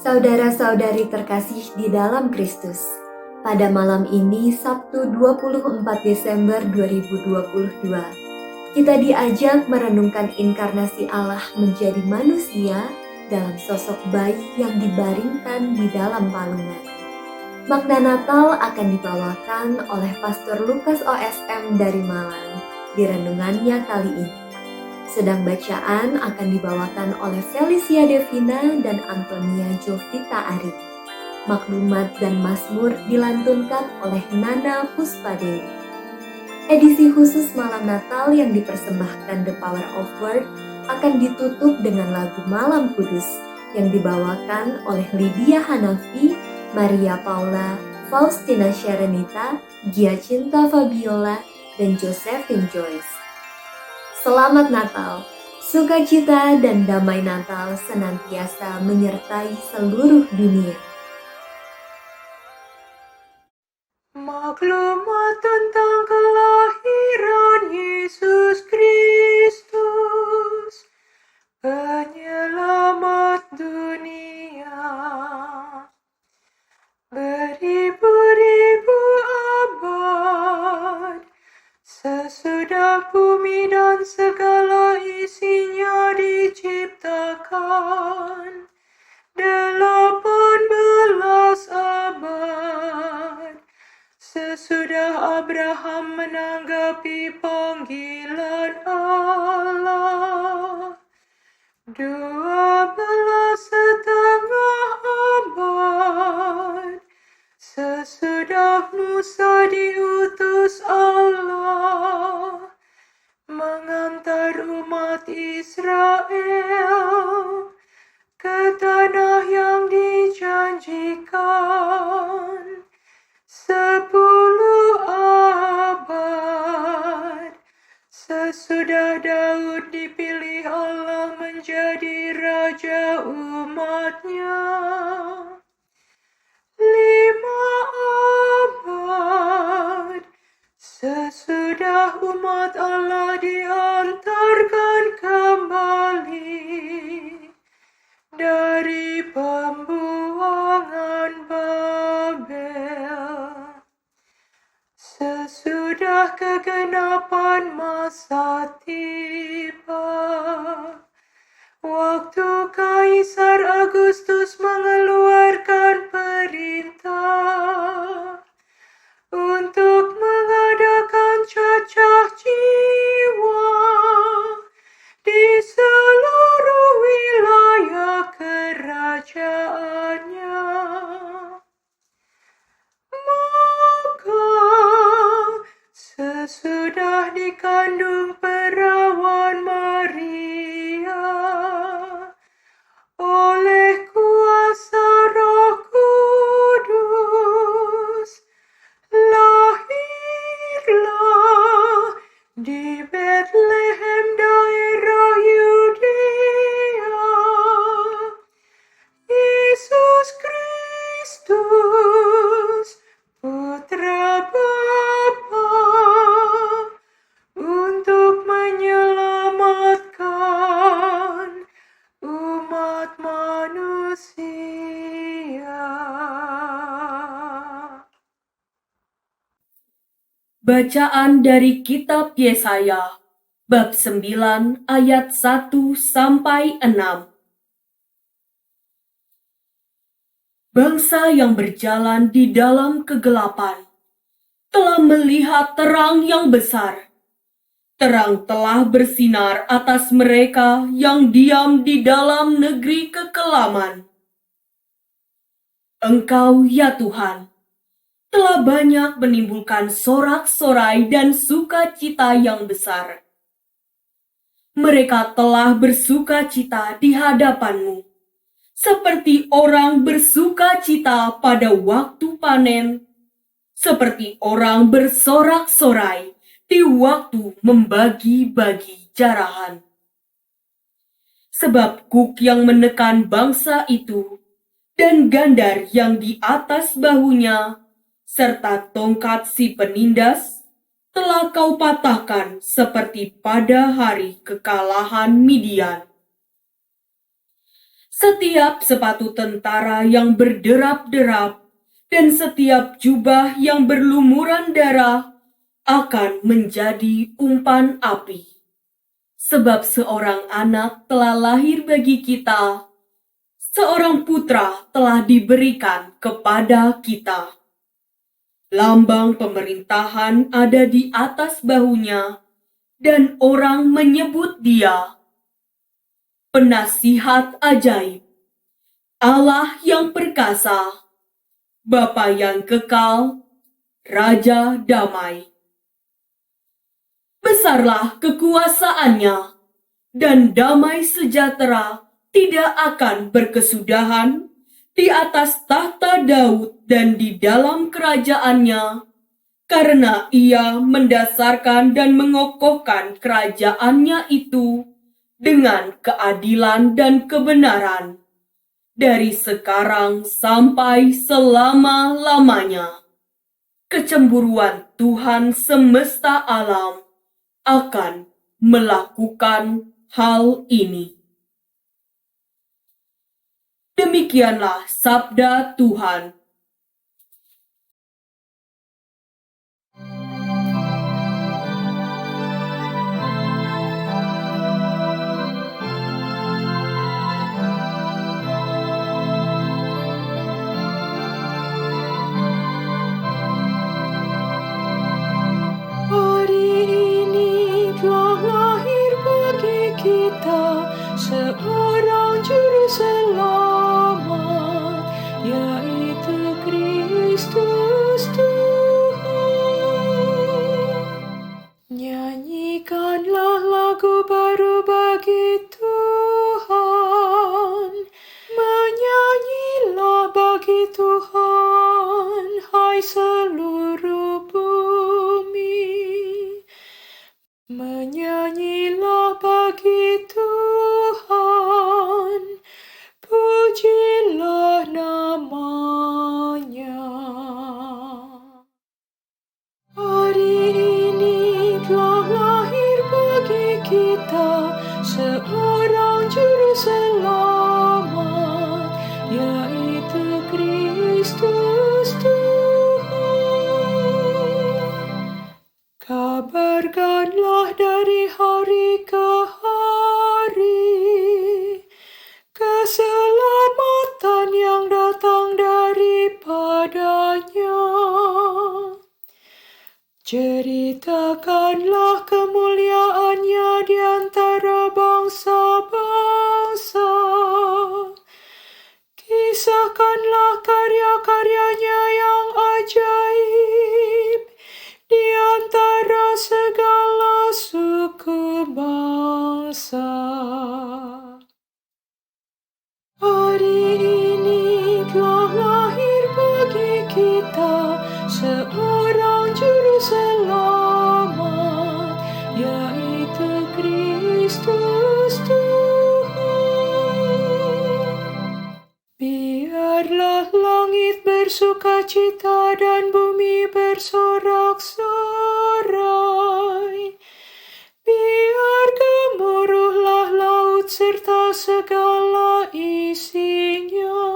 Saudara-saudari terkasih di dalam Kristus, pada malam ini Sabtu 24 Desember 2022, kita diajak merenungkan inkarnasi Allah menjadi manusia dalam sosok bayi yang dibaringkan di dalam palungan. Makna Natal akan dibawakan oleh Pastor Lukas OSM dari Malang di renungannya kali ini. Sedang bacaan akan dibawakan oleh Felicia Devina dan Antonia Jovita Ari. Maklumat dan Mazmur dilantunkan oleh Nana Puspadewi. Edisi khusus malam Natal yang dipersembahkan The Power of Word akan ditutup dengan lagu Malam Kudus yang dibawakan oleh Lydia Hanafi, Maria Paula, Faustina Sharonita, Giacinta Fabiola, dan Josephine Joyce. Selamat Natal, sukacita dan damai Natal senantiasa menyertai seluruh dunia. Maklumat tentang kelahiran Yesus Kristus, penyelamat dunia. Beribu-ribu abad sesudah bumi dan segala isinya diciptakan, 18 abad sesudah Abraham menanggapi panggilan Allah, 12,5 abad sesudah Musa diutus Allah mengantar umat Israel ke tanah yang dijanjikan, 10 abad sesudah Daud dipilih Allah menjadi raja umatnya, 5 abad sesudah umat Allah diantarkan kembali dari pembuangan Babel. Sesudah kegenapan masa tiba, waktu Kaisar Agustus mengeluarkan perintah untuk mengadakan cacah jiwa di seluruh wilayah kerajaannya. Maka sesudah dikandung perawan Maria oleh kuasa Roh Kudus, lahirlah di Bethlehem daerah Yudea Yesus Kristus, Putra Bapa, untuk menyelamatkan umat manusia. Bacaan dari Kitab Yesaya, bab 9 ayat 1 sampai 6. Bangsa yang berjalan di dalam kegelapan telah melihat terang yang besar. Terang telah bersinar atas mereka yang diam di dalam negeri kekelaman. Engkau, ya Tuhan, telah banyak menimbulkan sorak-sorai dan sukacita yang besar. Mereka telah bersukacita di hadapan-Mu, seperti orang bersukacita pada waktu panen, seperti orang bersorak-sorai di waktu membagi-bagi jarahan. Sebab kuk yang menekan bangsa itu, dan gandar yang di atas bahunya, serta tongkat si penindas, telah kau patahkan seperti pada hari kekalahan Midian. Setiap sepatu tentara yang berderap-derap dan setiap jubah yang berlumuran darah akan menjadi umpan api. Sebab seorang anak telah lahir bagi kita, seorang putra telah diberikan kepada kita. Lambang pemerintahan ada di atas bahunya, dan orang menyebut dia Penasihat Ajaib, Allah yang perkasa, Bapa yang kekal, Raja Damai. Besarlah kekuasaannya, dan damai sejahtera tidak akan berkesudahan di atas tahta Daud dan di dalam kerajaannya, karena ia mendasarkan dan mengokohkan kerajaannya itu dengan keadilan dan kebenaran dari sekarang sampai selama-lamanya. Kecemburuan Tuhan semesta alam akan melakukan hal ini. Demikianlah sabda Tuhan. Hari ini telah lahir bagi kita seorang juru selamat, yaitu Kristus Tuhan. Nyanyikanlah lagu baru bagi Tuhan, menyanyilah bagi Tuhan, hai seluruh bumi. Menyanyilah bagi Tuhan, pujilah namanya. Hari ini telah lahir bagi kita seorang juru selamat, yaitu Kristus Tuhan. Kabarkanlah dari hari ke hari keselamatan yang datang daripadanya. Ceritakanlah kemuliaannya di antara bangsa-bangsa. Kisahkanlah karya-karyanya yang ajaib di antara segala suku bangsa. Hari ini telah lahir bagi kita seorang juru selamat, yaitu Kristus Tuhan. Biarlah langit bersukacita dan bumi bersorak-sorai. Biar gemuruhlah laut serta segala isinya.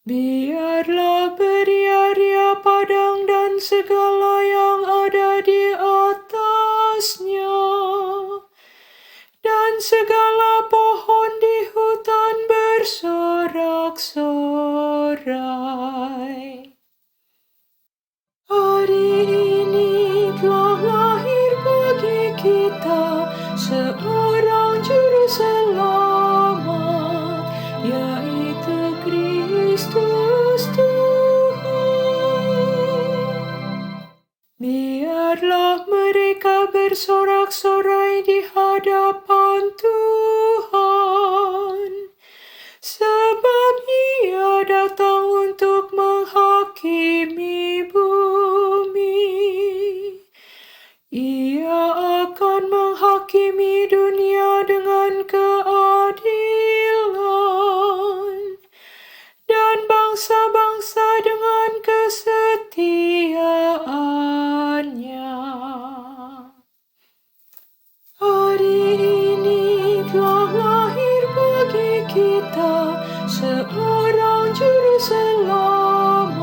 Biarlah beria-ria padang dan segala yang ada di atasnya, dan segala pohon di hutan bersorak-sorai. Hari ini telah lahir bagi kita seorang juru selamat, yaitu Kristus Tuhan. kita seorang juru selamat,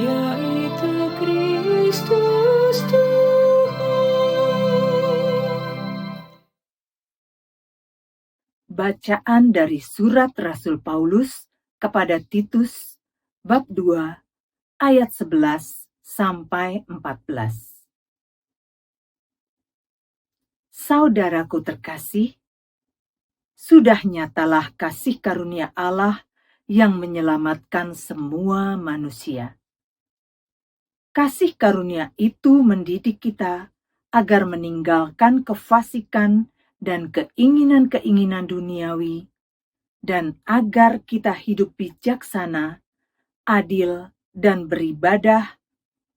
yaitu Kristus Tuhan. Bacaan dari surat Rasul Paulus kepada Titus bab 2 ayat 11 sampai 14. Saudaraku terkasih, sudah nyatalah kasih karunia Allah yang menyelamatkan semua manusia. Kasih karunia itu mendidik kita agar meninggalkan kefasikan dan keinginan-keinginan duniawi, dan agar kita hidup bijaksana, adil, dan beribadah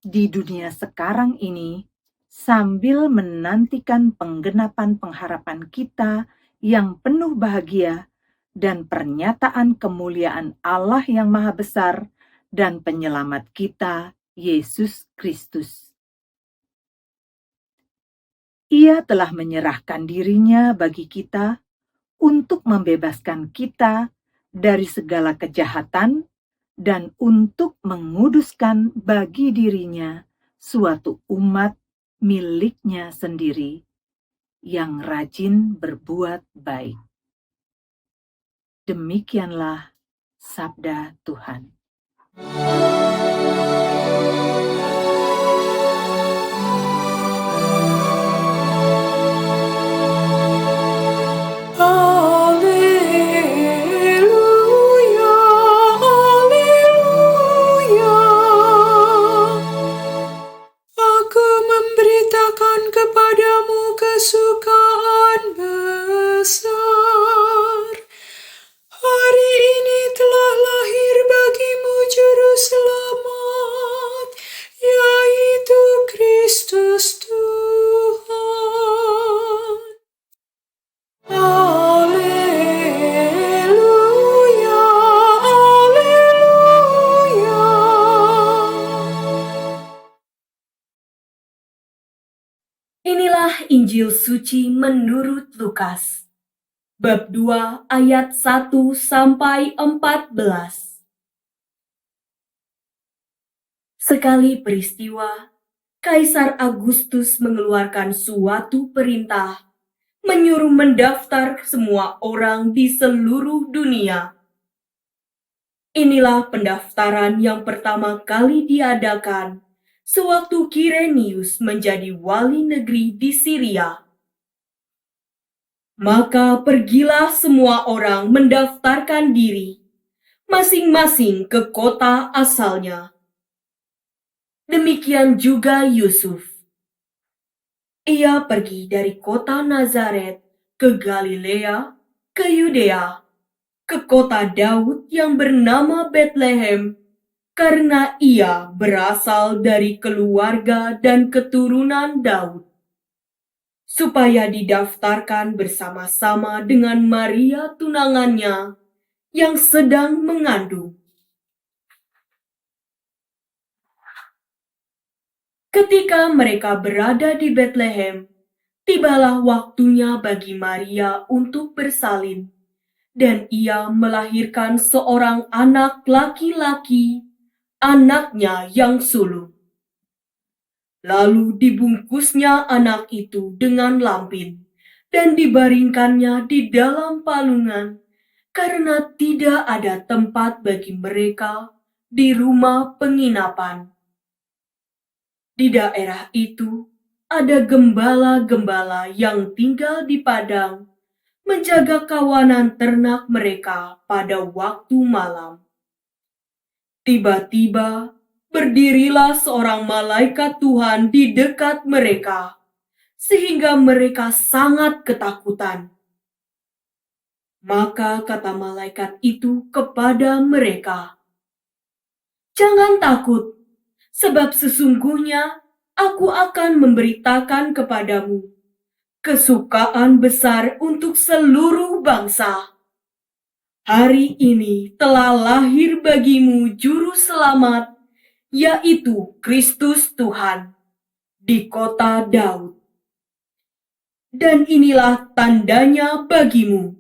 di dunia sekarang ini, sambil menantikan penggenapan pengharapan kita yang penuh bahagia dan pernyataan kemuliaan Allah yang Maha Besar dan Penyelamat kita, Yesus Kristus. Ia telah menyerahkan dirinya bagi kita untuk membebaskan kita dari segala kejahatan dan untuk menguduskan bagi dirinya suatu umat miliknya sendiri yang rajin berbuat baik. Demikianlah sabda Tuhan. Haleluya, haleluya. Aku memberitakan kepadamu kesukaan besar. Hari ini telah lahir bagimu juru selamat, yaitu Kristus Tuhan. Haleluya, haleluya. Inilah Injil suci menurut Lukas, bab 2 ayat 1 sampai 14. Sekali peristiwa, Kaisar Agustus mengeluarkan suatu perintah menyuruh mendaftar semua orang di seluruh dunia. Inilah pendaftaran yang pertama kali diadakan sewaktu Kirenius menjadi wali negeri di Syria. Maka pergilah semua orang mendaftarkan diri, masing-masing ke kota asalnya. Demikian juga Yusuf. Ia pergi dari kota Nazaret ke Galilea, ke Yudea, ke kota Daud yang bernama Betlehem, karena ia berasal dari keluarga dan keturunan Daud, supaya didaftarkan bersama-sama dengan Maria tunangannya yang sedang mengandung. Ketika mereka berada di Betlehem, tibalah waktunya bagi Maria untuk bersalin, dan ia melahirkan seorang anak laki-laki, anaknya yang sulung. Lalu dibungkusnya anak itu dengan lampin, dan dibaringkannya di dalam palungan, karena tidak ada tempat bagi mereka di rumah penginapan. Di daerah itu ada gembala-gembala yang tinggal di padang, menjaga kawanan ternak mereka pada waktu malam. Tiba-tiba berdirilah seorang malaikat Tuhan di dekat mereka, sehingga mereka sangat ketakutan. Maka kata malaikat itu kepada mereka, "Jangan takut, sebab sesungguhnya aku akan memberitakan kepadamu kesukaan besar untuk seluruh bangsa. Hari ini telah lahir bagimu juru selamat, yaitu Kristus Tuhan, di kota Daud. Dan inilah tandanya bagimu.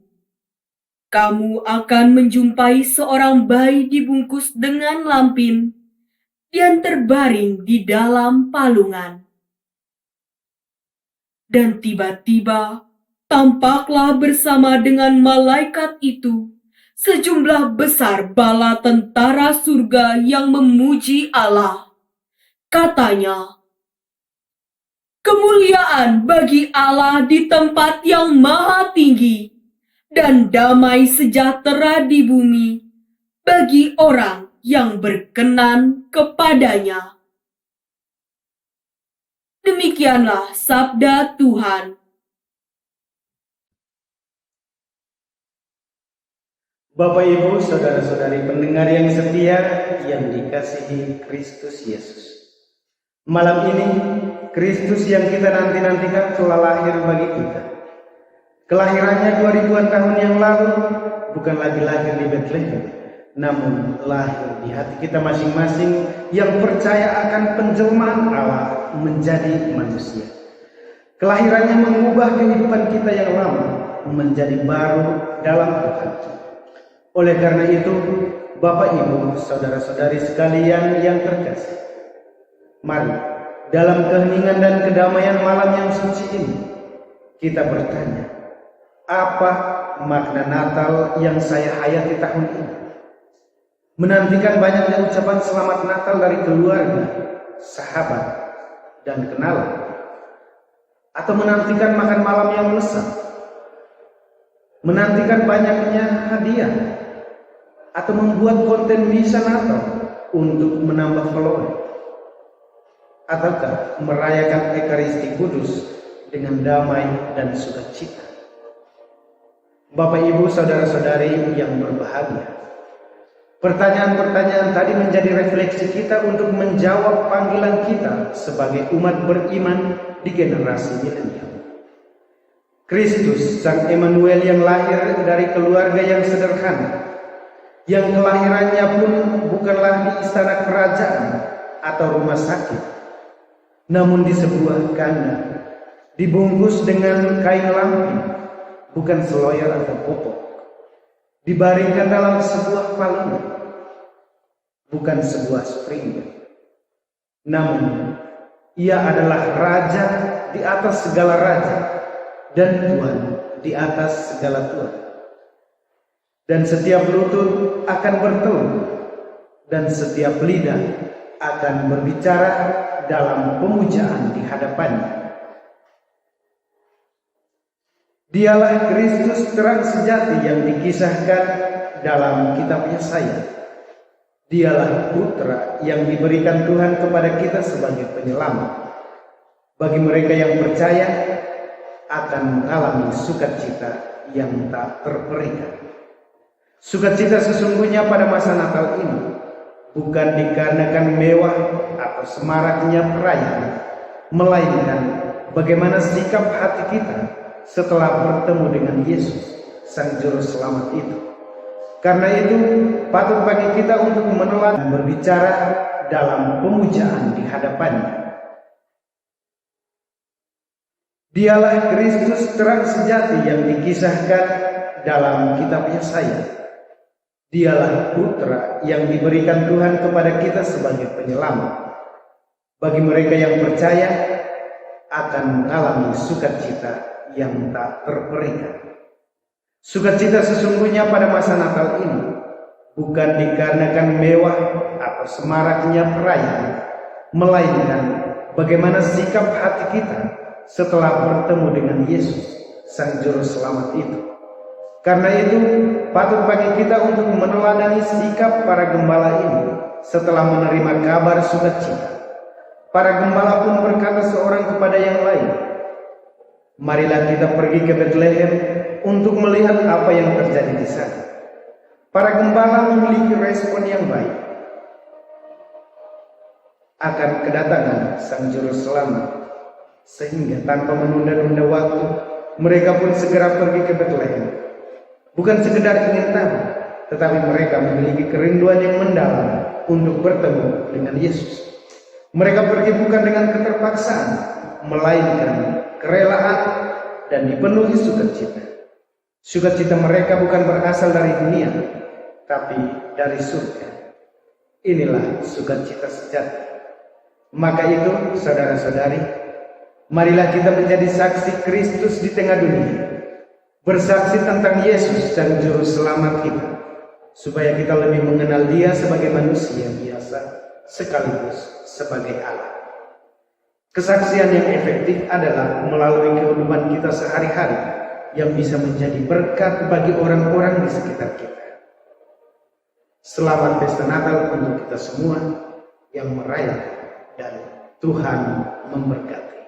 kamu akan menjumpai seorang bayi dibungkus dengan lampin dan terbaring di dalam palungan. Dan tiba-tiba tampaklah bersama dengan malaikat itu sejumlah besar bala tentara surga yang memuji Allah. Katanya, "Kemuliaan bagi Allah di tempat yang maha tinggi, dan damai sejahtera di bumi bagi orang yang berkenan kepadanya." Demikianlah sabda Tuhan. Bapak, Ibu, saudara-saudari pendengar yang setia yang dikasihi Kristus Yesus. Malam ini, Kristus yang kita nanti-nantikan telah lahir bagi kita. Kelahirannya 2000-an tahun yang lalu bukan lagi lahir di Bethlehem, namun lahir di hati kita masing-masing yang percaya akan penjelmaan Allah menjadi manusia. Kelahirannya mengubah kehidupan kita yang lama menjadi baru dalam Tuhan. Oleh karena itu, Bapak, Ibu, saudara-saudari sekalian yang terkasih, mari dalam keheningan dan kedamaian malam yang suci ini kita bertanya, apa makna Natal yang saya hayati tahun ini? Menantikan banyaknya ucapan selamat Natal dari keluarga, sahabat, dan kenalan, atau menantikan makan malam yang lezat, menantikan banyaknya hadiah, atau membuat konten misa Natal untuk menambah follower, ataukah merayakan Ekaristi Kudus dengan damai dan sukacita? Bapak, Ibu, saudara-saudari yang berbahagia, pertanyaan-pertanyaan tadi menjadi refleksi kita untuk menjawab panggilan kita sebagai umat beriman di generasi milenial. Kristus, Sang Emmanuel yang lahir dari keluarga yang sederhana, yang kelahirannya pun bukanlah di istana kerajaan atau rumah sakit, namun di sebuah kandang, dibungkus dengan kain lampin, bukan seloyar atau popok, dibaringkan dalam sebuah palungan, bukan sebuah spring, namun ia adalah raja di atas segala raja dan Tuhan di atas segala Tuhan. Dan setiap lutut akan bertelur dan setiap lidah akan berbicara dalam pemujaan di hadapannya. Dialah Kristus terang sejati yang dikisahkan dalam kitab Yesaya. Dialah putra yang diberikan Tuhan kepada kita sebagai penyelamat. Bagi mereka yang percaya akan mengalami sukacita yang tak terperikat. Sukacita sesungguhnya pada masa Natal ini bukan dikarenakan mewah atau semaraknya perayaan, melainkan bagaimana sikap hati kita setelah bertemu dengan Yesus, Sang Juru Selamat itu. Karena itu, patut bagi kita untuk menelan dan berbicara dalam pemujaan di hadapannya. Dialah Kristus terang sejati yang dikisahkan dalam kitab Yesaya. Dialah putra yang diberikan Tuhan kepada kita sebagai penyelamat. Bagi mereka yang percaya akan mengalami sukacita yang tak terperikat. Sukacita sesungguhnya pada masa Natal ini bukan dikarenakan mewah atau semaraknya perayaan, melainkan bagaimana sikap hati kita setelah bertemu dengan Yesus, Sang Juru Selamat itu. Karena itu, patut bagi kita untuk meneladani sikap para gembala ini setelah menerima kabar sukacita. Para gembala pun berkata seorang kepada yang lain, "Marilah kita pergi ke Bethlehem untuk melihat apa yang terjadi di sana." Para gembala memiliki respon yang baik akan kedatangan Sang Juru Selamat, sehingga tanpa menunda-nunda waktu, mereka pun segera pergi ke Bethlehem. Bukan sekedar ingin tahu, tetapi mereka memiliki kerinduan yang mendalam untuk bertemu dengan Yesus. Mereka pergi bukan dengan keterpaksaan, melainkan kerelaan dan dipenuhi sukacita. Sukacita mereka bukan berasal dari dunia, tapi dari surga. Inilah sukacita sejati. Maka itu, saudara-saudari, marilah kita menjadi saksi Kristus di tengah dunia, bersaksi tentang Yesus dan Juru Selamat kita, supaya kita lebih mengenal Dia sebagai manusia biasa sekaligus sebagai Allah. Kesaksian yang efektif adalah melalui kehidupan kita sehari-hari yang bisa menjadi berkat bagi orang-orang di sekitar kita. Selamat pesta Natal untuk kita semua yang merayakan, dan Tuhan memberkati.